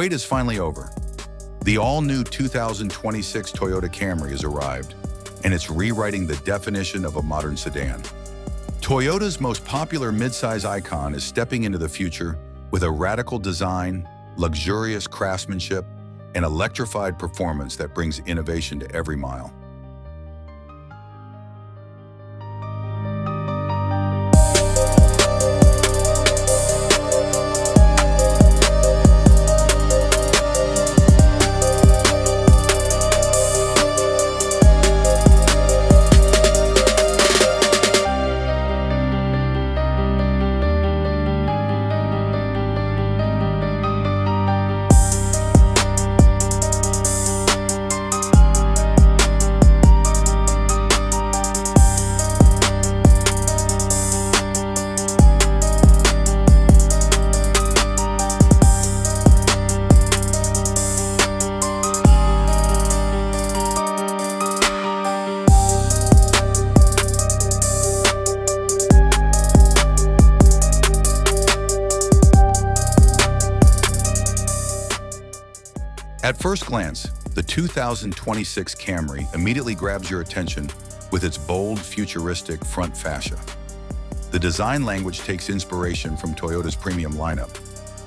wait is finally over. The all-new 2026 Toyota Camry has arrived, and it's rewriting the definition of a modern sedan. Toyota's most popular midsize icon is stepping into the future with a radical design, luxurious craftsmanship, and electrified performance that brings innovation to every mile. At first glance, the 2026 Camry immediately grabs your attention with its bold, futuristic front fascia. The design language takes inspiration from Toyota's premium lineup,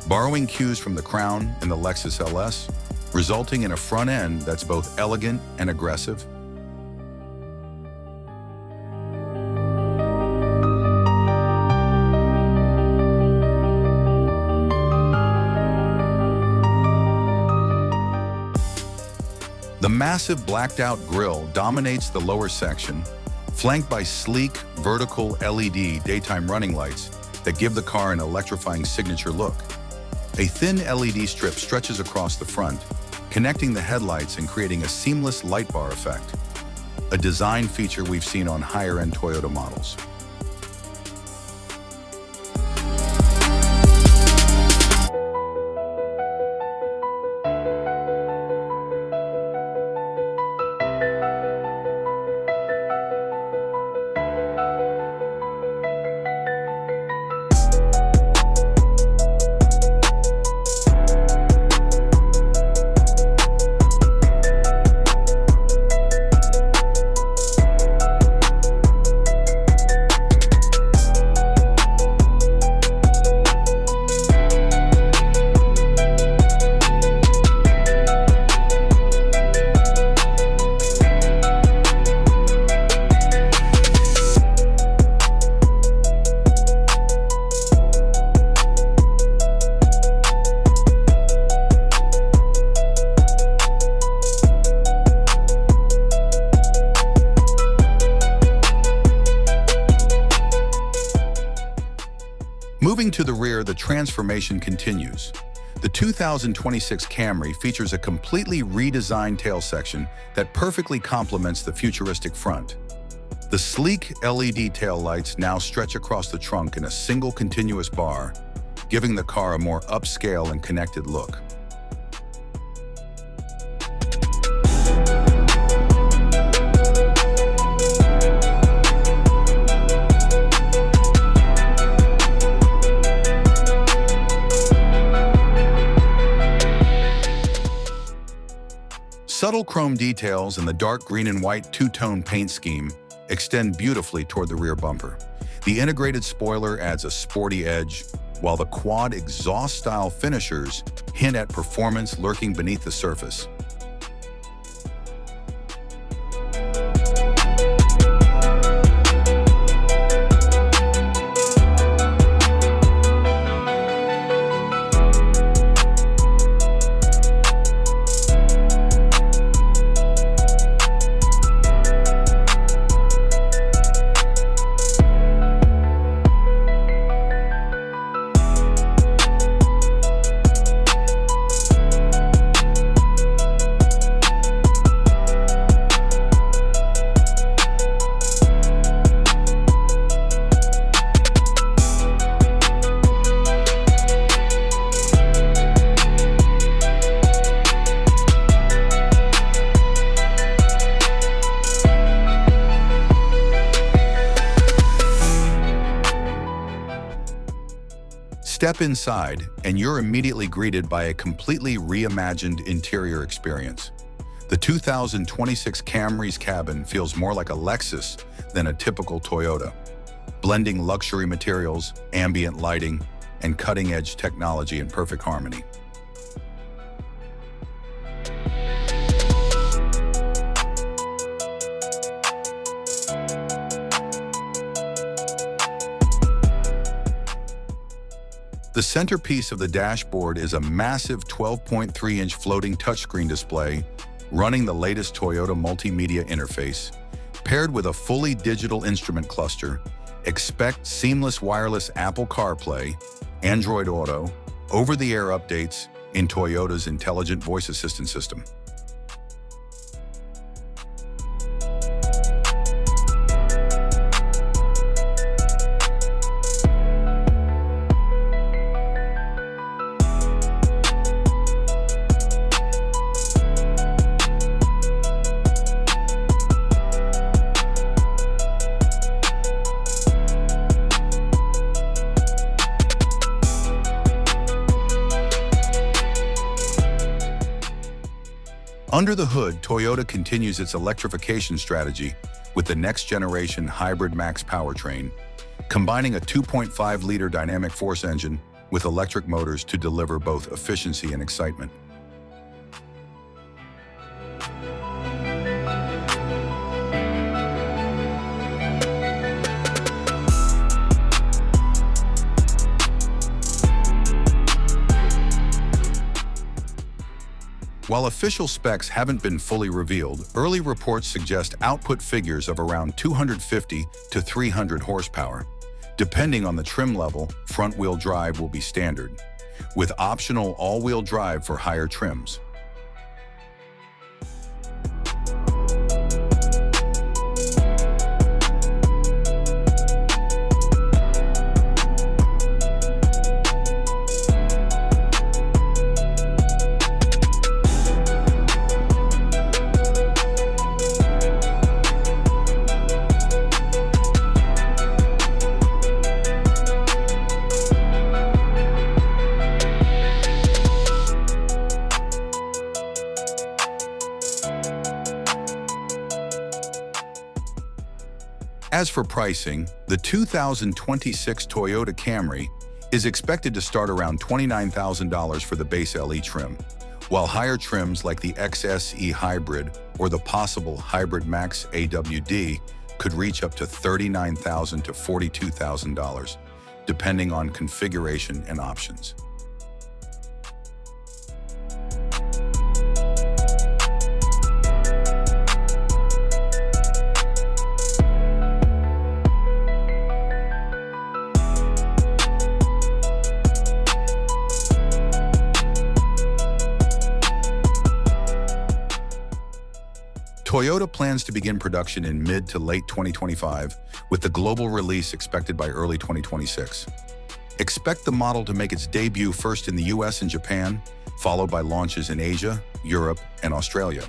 borrowing cues from the Crown and the Lexus LS, resulting in a front end that's both elegant and aggressive. The massive blacked-out grille dominates the lower section, flanked by sleek, vertical LED daytime running lights that give the car an electrifying signature look. A thin LED strip stretches across the front, connecting the headlights and creating a seamless light bar effect, a design feature we've seen on higher-end Toyota models. Moving to the rear, the transformation continues. The 2026 Camry features a completely redesigned tail section that perfectly complements the futuristic front. The sleek LED taillights now stretch across the trunk in a single continuous bar, giving the car a more upscale and connected look. Subtle chrome details and the dark green and white two-tone paint scheme extend beautifully toward the rear bumper. The integrated spoiler adds a sporty edge, while the quad exhaust-style finishers hint at performance lurking beneath the surface. Step inside, and you're immediately greeted by a completely reimagined interior experience. The 2026 Camry's cabin feels more like a Lexus than a typical Toyota, blending luxury materials, ambient lighting, and cutting-edge technology in perfect harmony. The centerpiece of the dashboard is a massive 12.3-inch floating touchscreen display running the latest Toyota multimedia interface. Paired with a fully digital instrument cluster, expect seamless wireless Apple CarPlay, Android Auto, over-the-air updates in Toyota's intelligent voice assistant system. Under the hood, Toyota continues its electrification strategy with the next-generation hybrid max powertrain, combining a 2.5-liter dynamic force engine with electric motors to deliver both efficiency and excitement. While official specs haven't been fully revealed, early reports suggest output figures of around 250 to 300 horsepower. Depending on the trim level, front-wheel drive will be standard, with optional all-wheel drive for higher trims. As for pricing, the 2026 Toyota Camry is expected to start around $29,000 for the base LE trim, while higher trims like the XSE Hybrid or the possible Hybrid Max AWD could reach up to $39,000 to $42,000, depending on configuration and options. Toyota plans to begin production in mid to late 2025, with the global release expected by early 2026. Expect the model to make its debut first in the US and Japan, followed by launches in Asia, Europe, and Australia.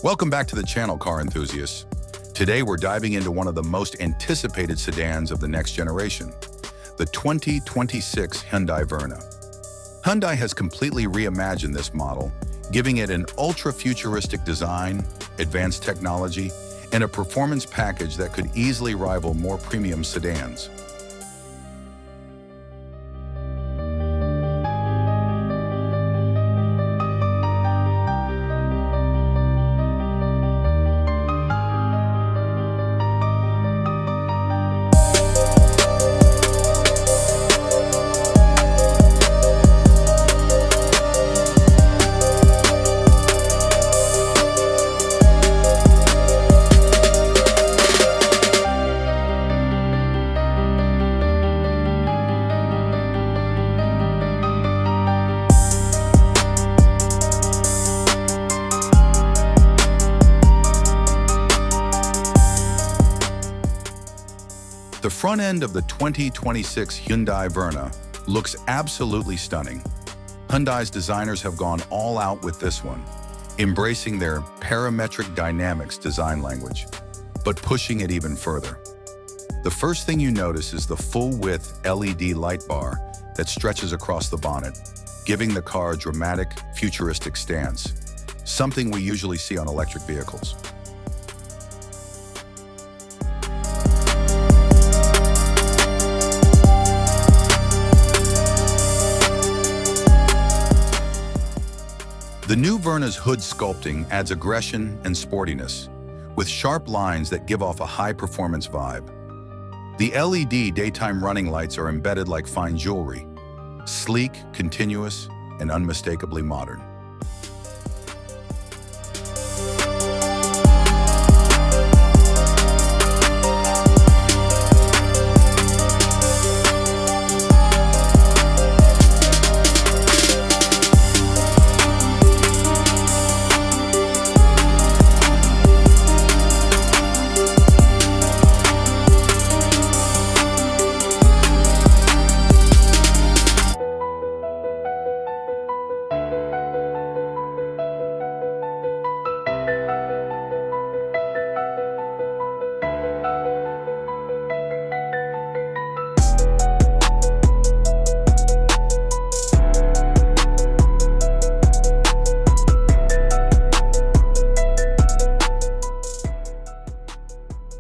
Welcome back to the channel, car enthusiasts. Today we're diving into one of the most anticipated sedans of the next generation, the 2026 Hyundai Verna. Hyundai has completely reimagined this model, giving it an ultra-futuristic design, advanced technology, and a performance package that could easily rival more premium sedans. The front end of the 2026 Hyundai Verna looks absolutely stunning. Hyundai's designers have gone all out with this one, embracing their parametric dynamics design language, but pushing it even further. The first thing you notice is the full-width LED light bar that stretches across the bonnet, giving the car a dramatic, futuristic stance, something we usually see on electric vehicles. The new Verna's hood sculpting adds aggression and sportiness, with sharp lines that give off a high-performance vibe. The LED daytime running lights are embedded like fine jewelry, sleek, continuous, and unmistakably modern.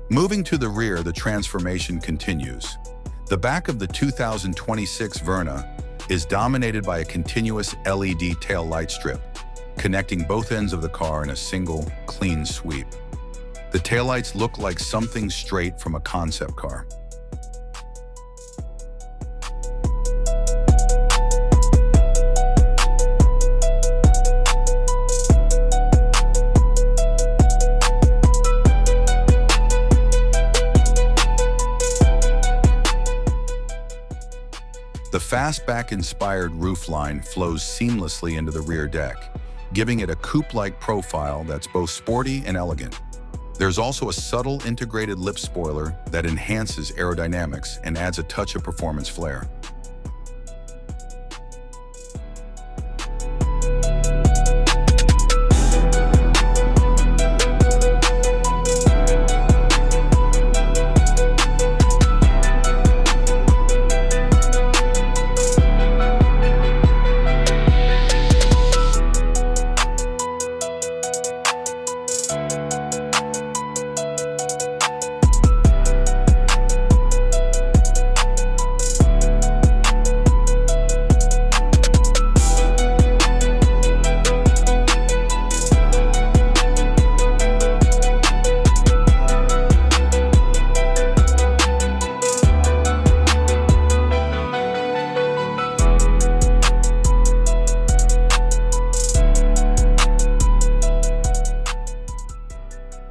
Moving to the rear, the transformation continues. The back of the 2026 Verna is dominated by a continuous LED tail light strip, connecting both ends of the car in a single, clean sweep. The taillights look like something straight from a concept car. The fastback-inspired roofline flows seamlessly into the rear deck, giving it a coupe-like profile that's both sporty and elegant. There's also a subtle integrated lip spoiler that enhances aerodynamics and adds a touch of performance flair.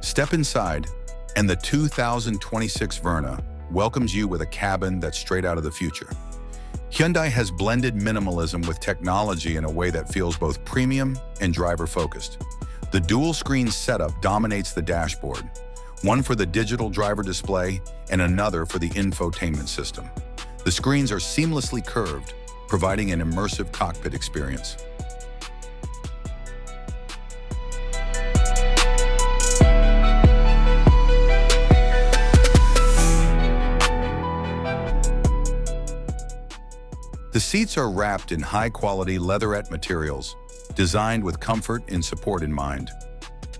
Step inside, and the 2026 Verna welcomes you with a cabin that's straight out of the future. Hyundai has blended minimalism with technology in a way that feels both premium and driver-focused. The dual-screen setup dominates the dashboard, one for the digital driver display and another for the infotainment system. The screens are seamlessly curved, providing an immersive cockpit experience. The seats are wrapped in high-quality leatherette materials, designed with comfort and support in mind.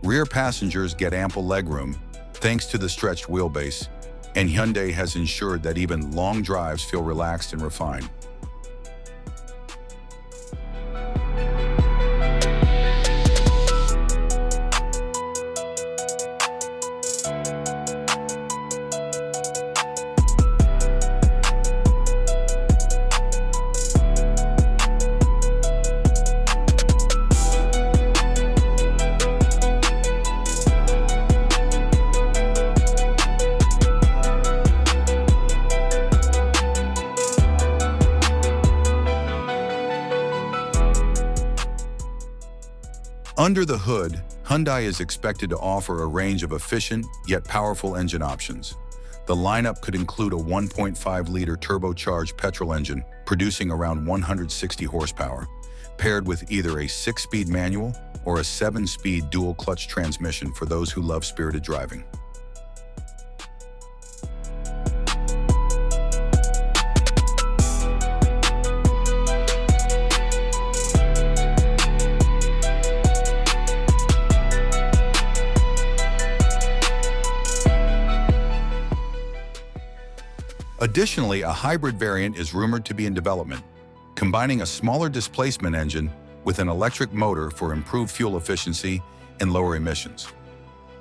Rear passengers get ample legroom, thanks to the stretched wheelbase, and Hyundai has ensured that even long drives feel relaxed and refined. Under the hood, Hyundai is expected to offer a range of efficient yet powerful engine options. The lineup could include a 1.5-liter turbocharged petrol engine producing around 160 horsepower, paired with either a 6-speed manual or a 7-speed dual-clutch transmission for those who love spirited driving. Additionally, a hybrid variant is rumored to be in development, combining a smaller displacement engine with an electric motor for improved fuel efficiency and lower emissions.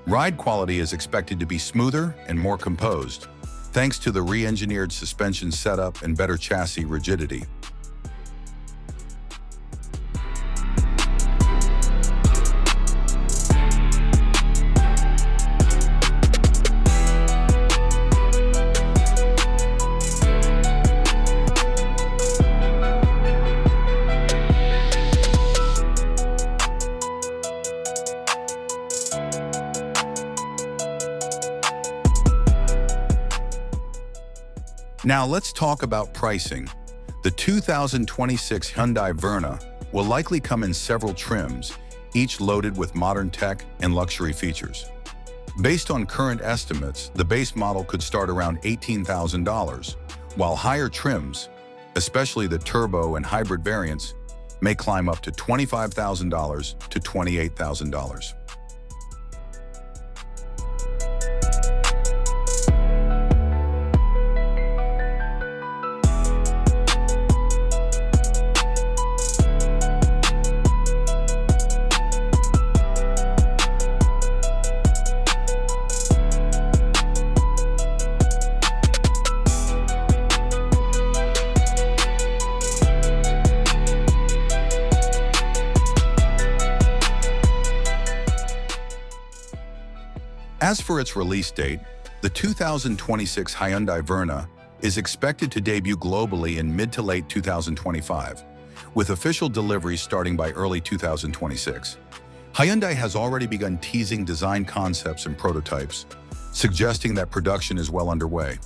Ride quality is expected to be smoother and more composed, thanks to the re-engineered suspension setup and better chassis rigidity. Now let's talk about pricing. The 2026 Hyundai Verna will likely come in several trims, each loaded with modern tech and luxury features. Based on current estimates, the base model could start around $18,000, while higher trims, especially the turbo and hybrid variants, may climb up to $25,000 to $28,000. As for its release date, the 2026 Hyundai Verna is expected to debut globally in mid to late 2025, with official deliveries starting by early 2026. Hyundai has already begun teasing design concepts and prototypes, suggesting that production is well underway.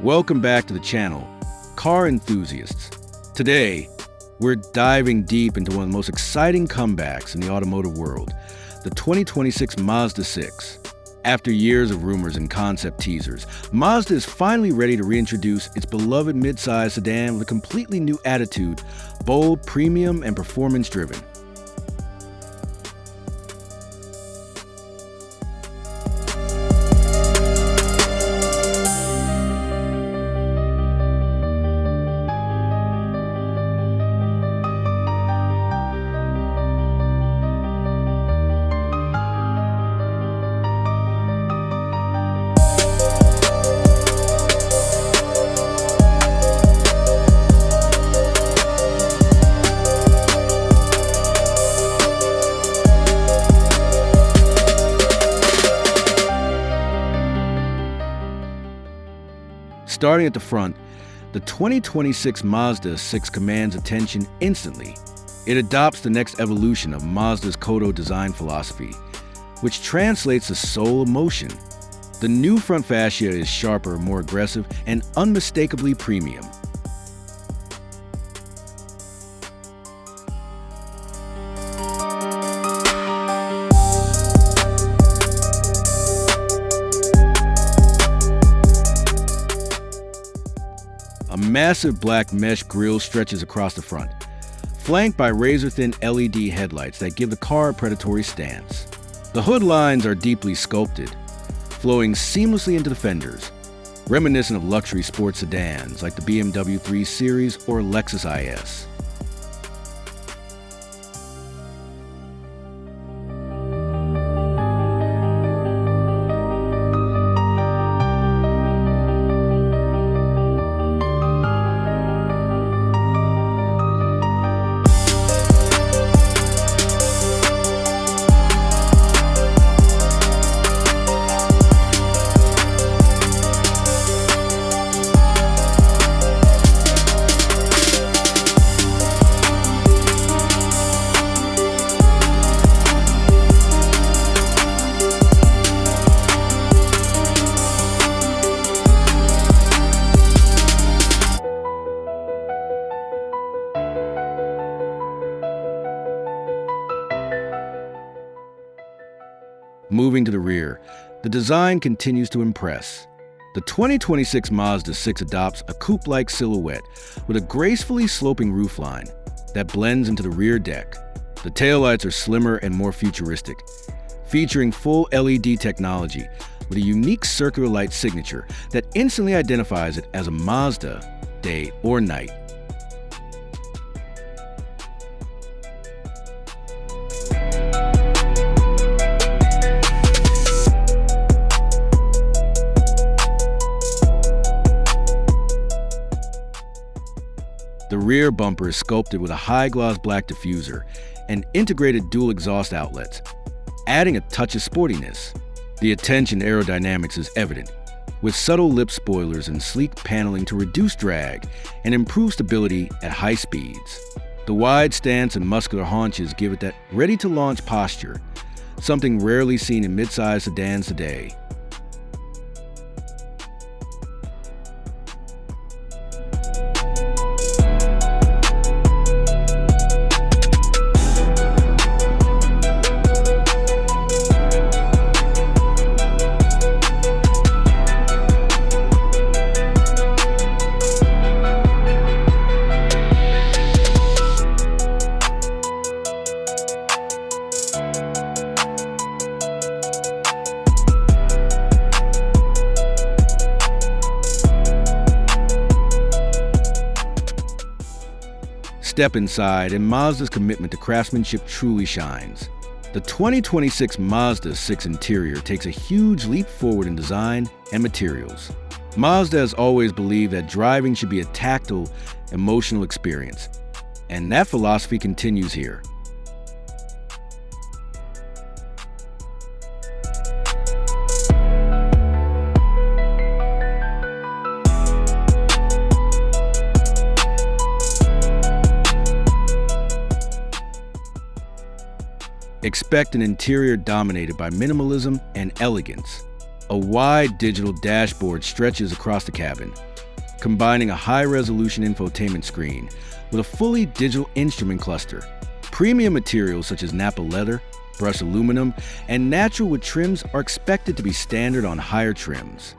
Welcome back to the channel, car enthusiasts. Today, we're diving deep into one of the most exciting comebacks in the automotive world, the 2026 Mazda 6. After years of rumors and concept teasers, Mazda is finally ready to reintroduce its beloved midsize sedan with a completely new attitude, bold, premium, and performance-driven. Starting at the front, the 2026 Mazda 6 commands attention instantly. It adopts the next evolution of Mazda's Kodo design philosophy, which translates to soul of motion. The new front fascia is sharper, more aggressive, and unmistakably premium. A massive black mesh grille stretches across the front, flanked by razor-thin LED headlights that give the car a predatory stance. The hood lines are deeply sculpted, flowing seamlessly into the fenders, reminiscent of luxury sports sedans like the BMW 3 Series or Lexus IS. Moving to the rear, the design continues to impress. The 2026 Mazda 6 adopts a coupe-like silhouette with a gracefully sloping roofline that blends into the rear deck. The taillights are slimmer and more futuristic, featuring full LED technology with a unique circular light signature that instantly identifies it as a Mazda, day or night. The rear bumper is sculpted with a high-gloss black diffuser and integrated dual exhaust outlets, adding a touch of sportiness. The attention to aerodynamics is evident, with subtle lip spoilers and sleek paneling to reduce drag and improve stability at high speeds. The wide stance and muscular haunches give it that ready-to-launch posture, something rarely seen in midsize sedans today. Step inside, and Mazda's commitment to craftsmanship truly shines. The 2026 Mazda 6 interior takes a huge leap forward in design and materials. Mazda has always believed that driving should be a tactile, emotional experience, and that philosophy continues here. Expect an interior dominated by minimalism and elegance. A wide digital dashboard stretches across the cabin, combining a high-resolution infotainment screen with a fully digital instrument cluster, Premium materials such as Napa leather, brushed aluminum, and natural wood trims are expected to be standard on higher trims.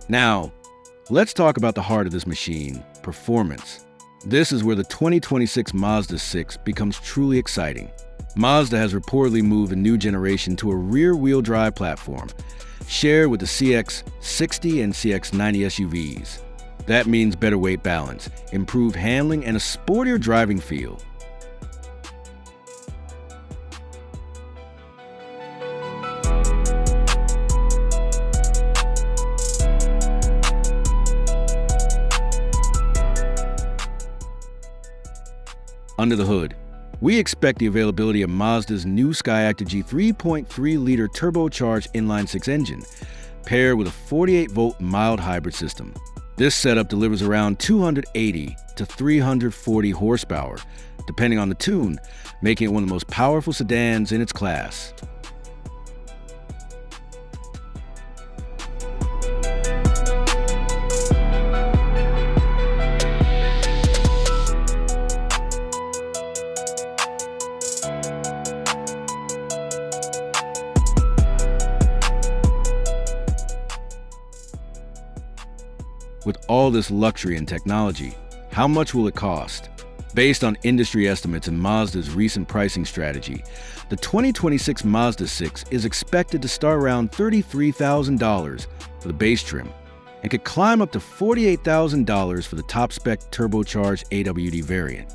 Now, let's talk about the heart of this machine, performance. This is where the 2026 Mazda 6 becomes truly exciting. Mazda has reportedly moved a new generation to a rear-wheel drive platform, shared with the CX-60 and CX-90 SUVs. That means better weight balance, improved handling, and a sportier driving feel. Under the hood, we expect the availability of Mazda's new Skyactiv-G 3.3-liter turbocharged inline-six engine, paired with a 48-volt mild hybrid system. This setup delivers around 280 to 340 horsepower, depending on the tune, making it one of the most powerful sedans in its class. With all this luxury and technology, how much will it cost? Based on industry estimates and Mazda's recent pricing strategy, the 2026 Mazda 6 is expected to start around $33,000 for the base trim and could climb up to $48,000 for the top-spec turbocharged AWD variant.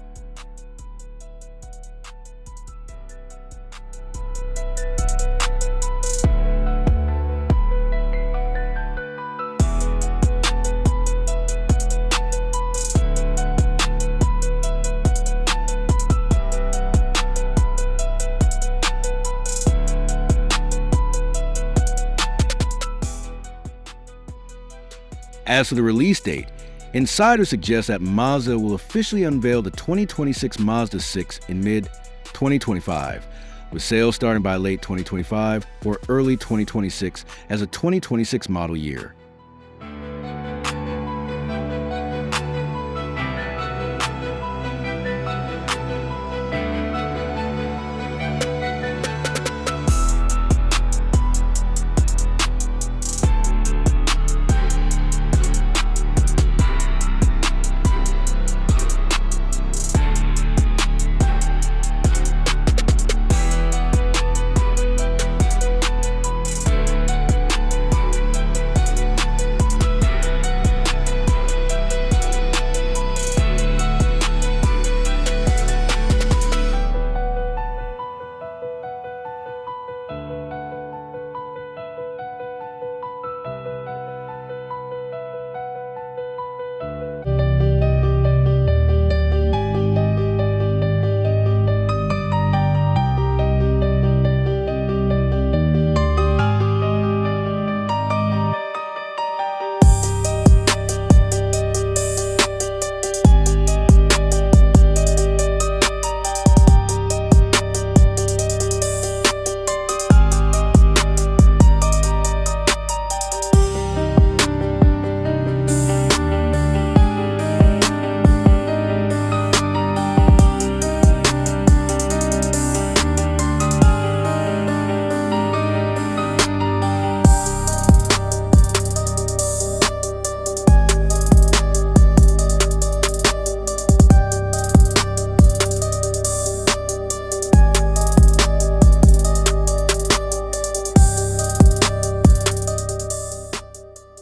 As for the release date, insiders suggest that Mazda will officially unveil the 2026 Mazda 6 in mid-2025, with sales starting by late 2025 or early 2026 as a 2026 model year.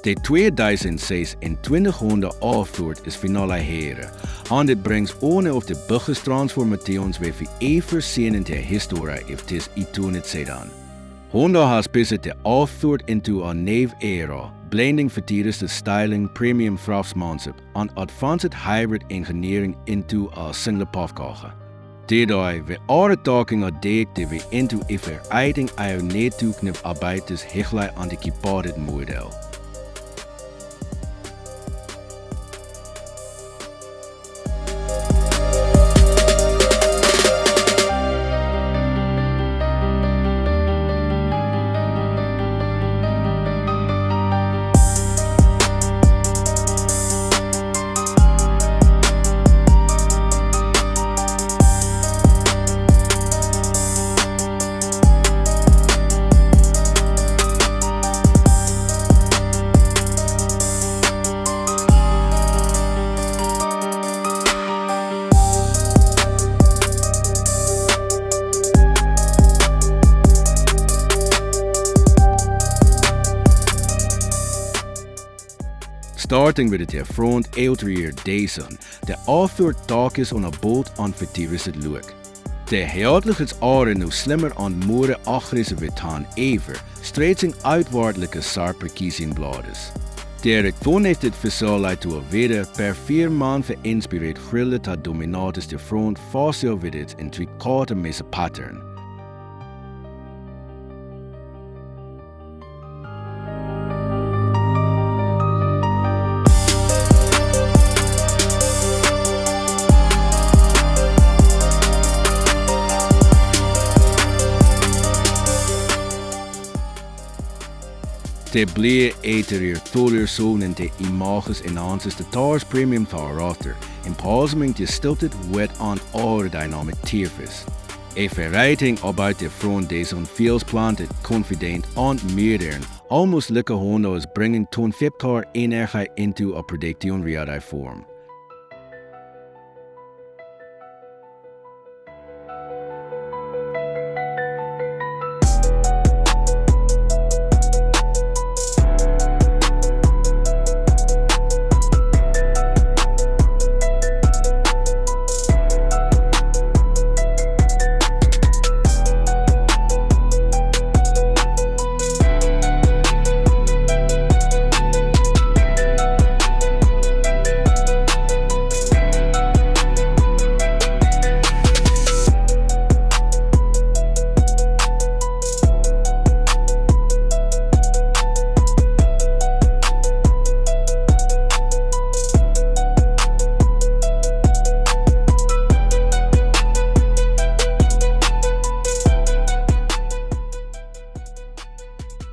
De 2026 Honda Aftoort is finale heren. En dit brengt ohne auf de Buches transformations weer für in der Historie if tis itunet sedan. Honda has pissed de Aftoort into a nave era, blending vertieres de styling premium craftsmanship and advanced hybrid engineering into a single pafkage. Dadurch we alle talking a date de we into if vereiting our netuknip arbeites hechlei an de kipadet model. Starting with the front out-rear Dyson, the afdeur taak is on 'n bolt aan vertier het look. De huidelijk is are nou slimmer aan more aggressieve taan ever, stretching uitwaartelijke sarper kiesinblades. Der toen heeft het versaal toe weer per 4 maand geïnspireerd grille dat dominatus de front fascia with het intricate messe pattern. De blije eterier toller zonen de images enhances de tars premium thereafter, empowerment de stilted wet on aerodynamic tierfis. A verrighting about the front days on feels planted, confident, and modern, almost like a Honda is bringing ton fiptar energy into a prediction reality form.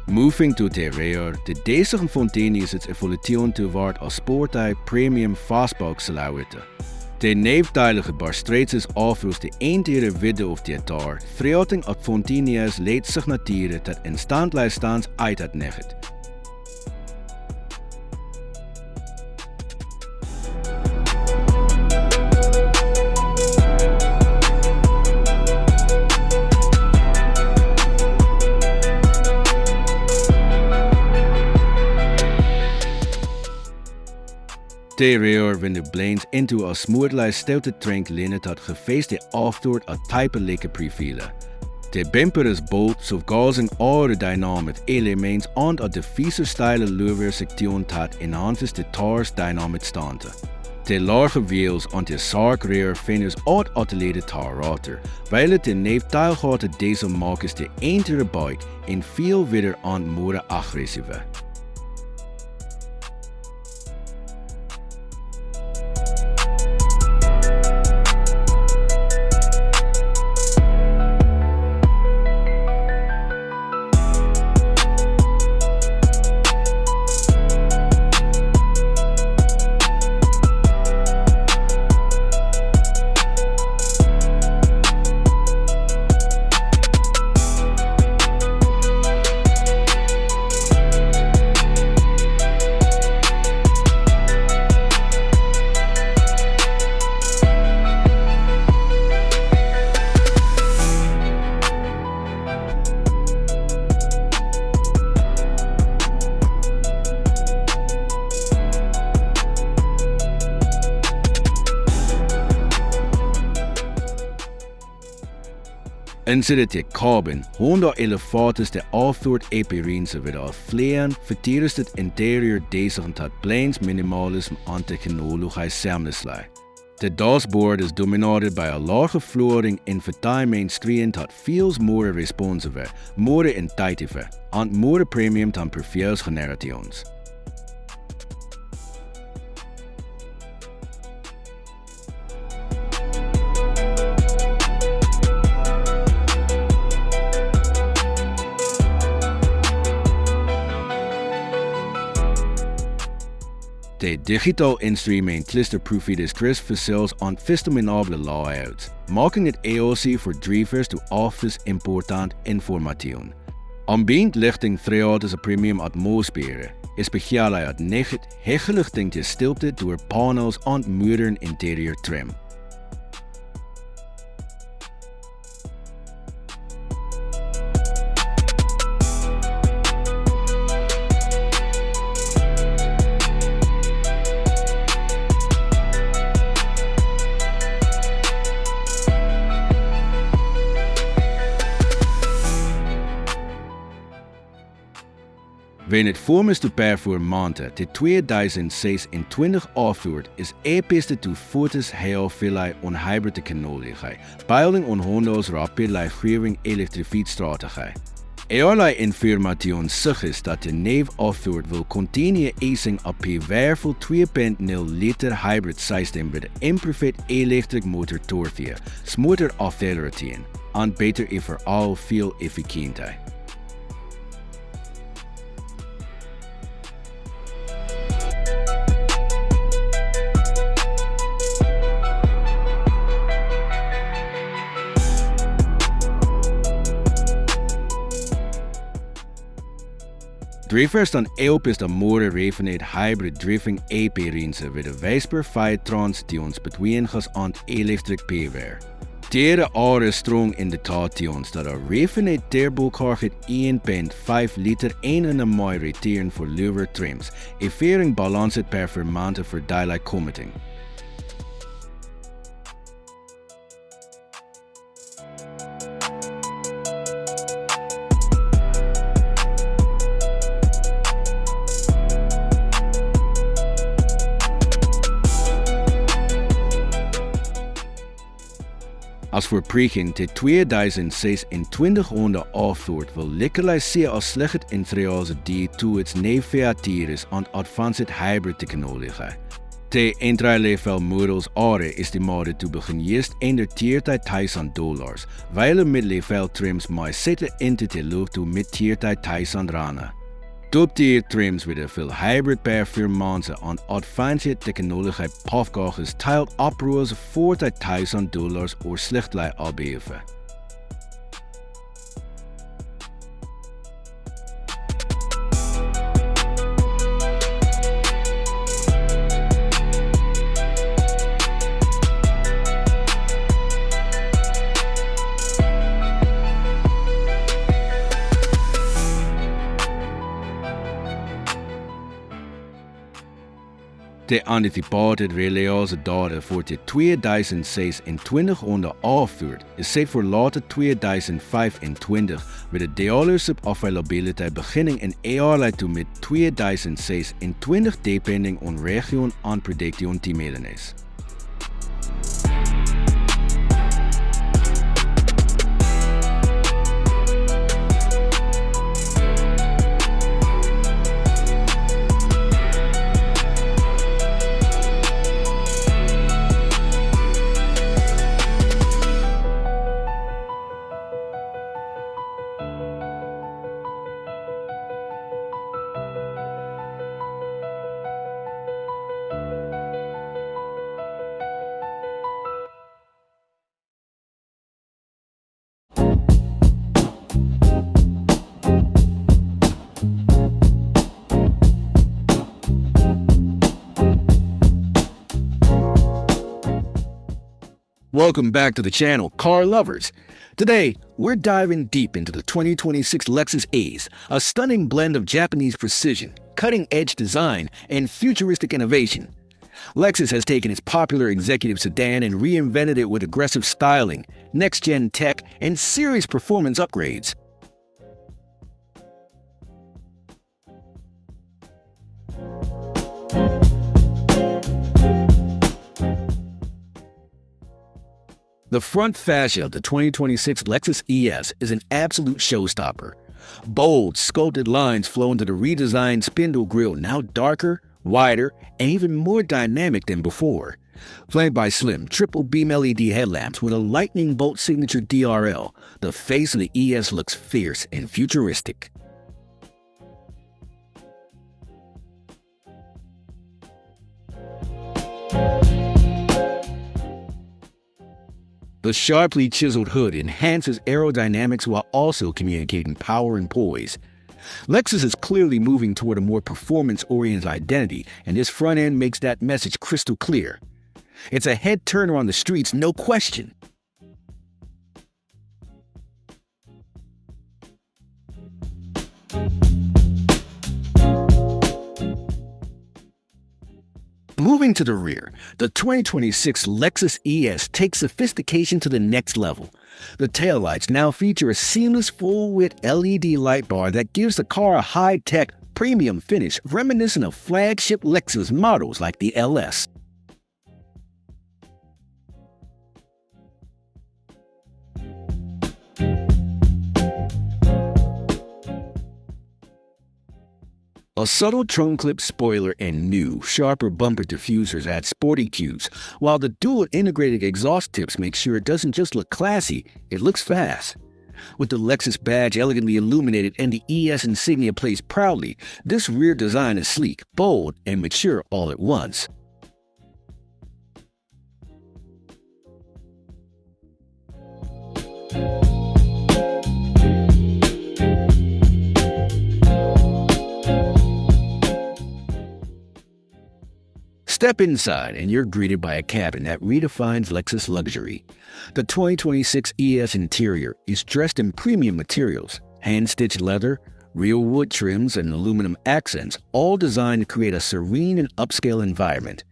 Moving to the rear, de deze fontaine is het evolution toward a sporty premium fastback silhouette. De neefdeilige barstreets afroest de eentere widde of de tar, vreugding at fontaines leed signaturen dat in standlijststaans uit het neget. De rear window blends into a smoothly stilted trank linen dat gefeest de afdoort a type leke profielen. De bumper is bold, so gauzing aerodynamic elements and a diffuser style lower section dat enhances de tars dynamic stante. De lage wheels on de sark rear finish out atelier tar rotor, weil het de neefteilgate deze maak is de entere bike en veel weer aan more aggressieve. Inzet de carbon, Honda elevatus de afdoort epirinse with a flean, vertierst het interieur deze dat blends minimalism aan technologie samensluit. The dashboard is dominated by a lage flooring in vertaalmeen screen that feels more responsive, more intuitive, and more premium than previous generations. De digital instrument klisterproefie is Chris versels aan fenomenable layouts, making it AOC for drivers to office important information. Ambient lichting throughout is a premium atmosfeer, especially at night, hegelichting te stilte door panels on modern interior trim. Wanneer het voormeste performante te 2026 afvoert, is beste tu fotos heel veel onhybrid technologie, building on Honda's rapid life-giving elektrifietstrategie. Allerlei information sig is dat de neef afvoert wil continue easing op powerful 2.0 liter hybrid system met een improved electric motor torque, smoother acceleratie en beter en vooral veel efficiënter. Drivers dan elpis de more refinate hybrid driving EP-rinse with a wijsbaar transitions between gas aan electric power. Tere are strong indications dat een refinate turbo car het 1.5 liter 1 mile return voor lower trims, effering balanced performante voor daylight commuting. Als voorprekking te 2026 Honda afvoert wil legaliseren als slecht interieurs die toe het neefveatier is aan advanced hybrid technologie. Te entry-level models are estimate to begin juist onder $30,000, while mid-level trims maar zitten in te loop toe met $30,000. Top-tier trims with a veel hybrid performance aan advanced technologie pafgages tiled oproos $40,000 or slechtlei albeven. De anticipated reliable data voor de 2026 Honda afvoert is set voor later 2025 met de dealership availability beginning in early to mid 2026 depending on region en prediction timeliness. Welcome back to the channel, car lovers. Today, we're diving deep into the 2026 Lexus Ace, a stunning blend of Japanese precision, cutting-edge design, and futuristic innovation. Lexus has taken its popular executive sedan and reinvented it with aggressive styling, next-gen tech, and serious performance upgrades. The front fascia of the 2026 Lexus ES is an absolute showstopper. Bold, sculpted lines flow into the redesigned spindle grille, now darker, wider, and even more dynamic than before. Flanked by slim, triple beam LED headlamps with a lightning bolt signature DRL, the face of the ES looks fierce and futuristic. The sharply chiseled hood enhances aerodynamics while also communicating power and poise. Lexus is clearly moving toward a more performance-oriented identity, and this front end makes that message crystal clear. It's a head-turner on the streets, no question. Moving to the rear, the 2026 Lexus ES takes sophistication to the next level. The taillights now feature a seamless full-width LED light bar that gives the car a high-tech, premium finish reminiscent of flagship Lexus models like the LS. A subtle trunk clip spoiler and new, sharper bumper diffusers add sporty cues, while the dual integrated exhaust tips make sure it doesn't just look classy, it looks fast. With the Lexus badge elegantly illuminated and the ES insignia placed proudly, this rear design is sleek, bold, and mature all at once. Step inside and you're greeted by a cabin that redefines Lexus luxury. The 2026 ES interior is dressed in premium materials, hand-stitched leather, real wood trims, and aluminum accents, all designed to create a serene and upscale environment.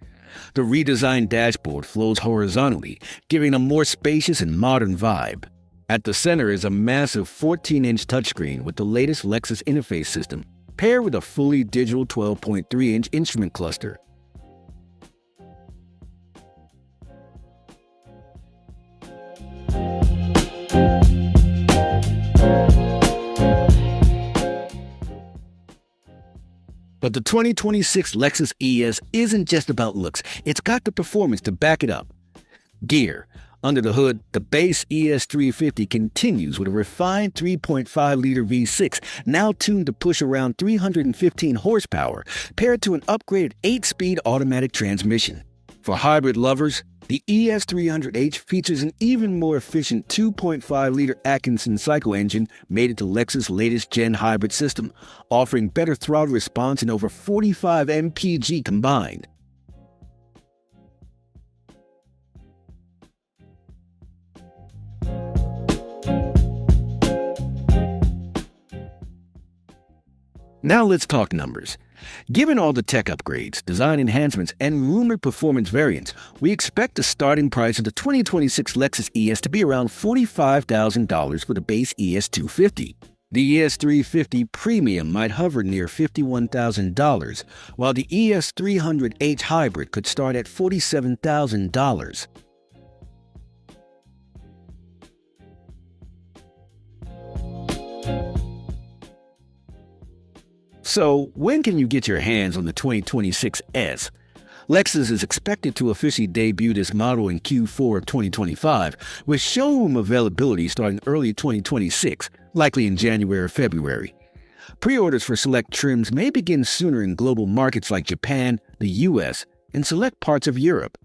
The redesigned dashboard flows horizontally, giving a more spacious and modern vibe. At the center is a massive 14-inch touchscreen with the latest Lexus interface system, paired with a fully digital 12.3-inch instrument cluster. But the 2026 Lexus ES isn't just about looks, it's got the performance to back it up. Gear. Under the hood, the base ES350 continues with a refined 3.5-liter V6, now tuned to push around 315 horsepower, paired to an upgraded 8-speed automatic transmission. For hybrid lovers, the ES300H features an even more efficient 2.5-liter Atkinson cycle engine mated to Lexus' latest gen hybrid system, offering better throttle response and over 45 mpg combined. Now let's talk numbers. Given all the tech upgrades, design enhancements, and rumored performance variants, we expect the starting price of the 2026 Lexus ES to be around $45,000 for the base ES250. The ES350 Premium might hover near $51,000, while the ES300H Hybrid could start at $47,000. So, when can you get your hands on the 2026 S? Lexus is expected to officially debut this model in Q4 of 2025, with showroom availability starting early 2026, likely in January or February. Pre-orders for select trims may begin sooner in global markets like Japan, the US, and select parts of Europe.